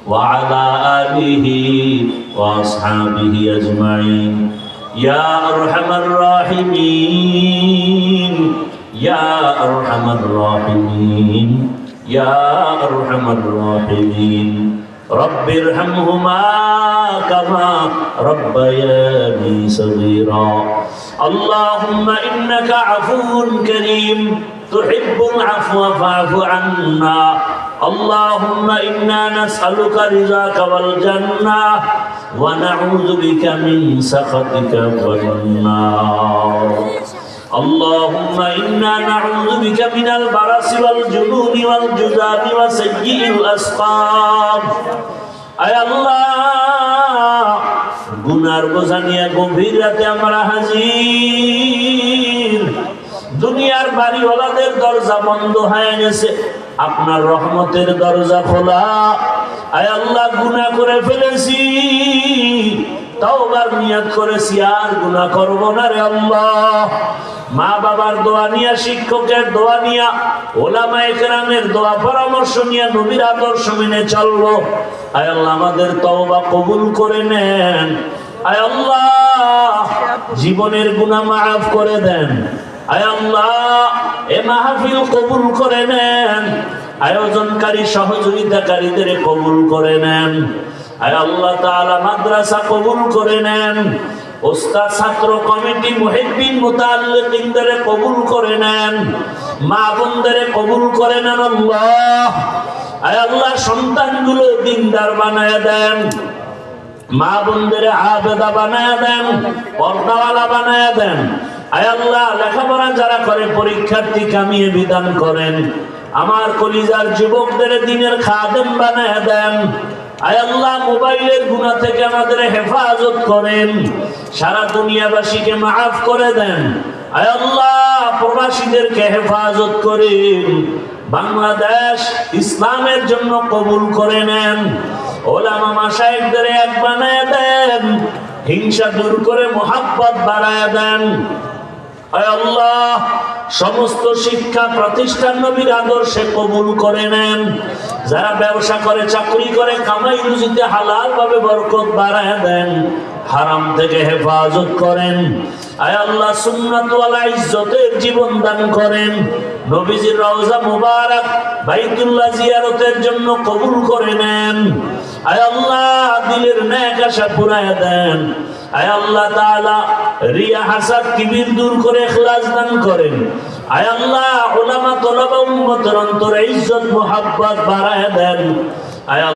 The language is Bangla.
وعلى آله وأصحابه أجمعين يا أرحم الراحمين يا أرحم الراحمين يا أرحم الراحمين رب ارحمهما كما ربياني صغيرا اللهم إنك عفو كريم تحب العفو فاعف عنا اللهم إنا نسألك رضاك والجنة ونعوذ بك من سخطك والنار اللهم إنا نعوذ بك من البرص والجنون والجذام وسيء الأسقام আয় আল্লাহ গুনার বোঝা নিয়ে গভীর রাতে আমরা হাজির দুনিয়ার বাড়িওয়ালাদের দরজা বন্ধ হয়ে গেছে আপনার রহমতের দরজা খোলা আয় আল্লাহ গুনাহ করে ফেলেছি তাওবার নিয়ত করেছি আর গুনাহ করব না রে আল্লাহ মা বাবার দোয়া নিয়া শিক্ষকের দোয়া নিয়া ওলামায়ে কেরামের দোয়া পরামর্শ নিয়া নবীর আদর্শ মেনে চলবো আয় আল্লাহ আমাদের তওবা কবুল করে নেন আয় আল্লাহ জীবনের গুনাহ মাফ করে দেন আয় আল্লাহ এ মাহফিল কবুল করে নেন আয়োজনকারী সহযোগিতাকারীদের কবুল করে নেন আয় আল্লাহ তাআলা মাদ্রাসা কবুল করে নেন ওস্তাদ ছাত্র কমিটি মুহিব্বিন মুতাআল্লিকিনদের কবুল করে নেন মা বোনদের কবুল করে নেন আল্লাহ আয় আল্লাহ সন্তানগুলো দিনদার বানায় দেন মা বোনদের আবেদা বানায় দেন পর্দাওয়ালা বানায় দেন আয় আল্লাহ লেখাপড়া যারা করে পরীক্ষার্থী কামিয়ে বিধান করেন আমার কলিজার যুবকদের দ্বীনের খাদেম বানায় দেন আয় আল্লাহ মোবাইলের গুনাহ থেকে আমাদের হেফাজত করেন সারা দুনিয়াবাসীকে মাফ করে দেন আয় আল্লাহ প্রবাসীদেরকে হেফাজত করেন বাংলাদেশ ইসলামের জন্য কবুল করে নেন ওলামা মাশায়েখদের এক বানায় দেন হিংসা দূর করে মুহাব্বত বাড়ায় দেন আয় আল্লাহ সমস্ত শিক্ষা প্রতিষ্ঠান নবীর আদর্শে কবুল করে নেন যারা ব্যবসা করে চাকরি করে কামাই রুজিতে হালাল ভাবে বরকত বাড়ায় দেন হারাম থেকে হেফাজত করেন আয় আল্লাহ সুন্নাত ওয়ালা ইজ্জতের জীবন দান করেন নবীজির রওজা মুবারক বাইতুল্লাহ জিয়ারতের জন্য কবুল করে নেন আয় আল্লাহ দিলের নেক আশা পুরায় দেন আয় আল্লাহ তাআলা রিয়া হাসাদ কিবির দূর করে ইখলাস দান করেন আয় আল্লাহ উলামা তলাবা উম্মতের অন্তরে ইজ্জত মুহাব্বত বাড়ায় দেন আয়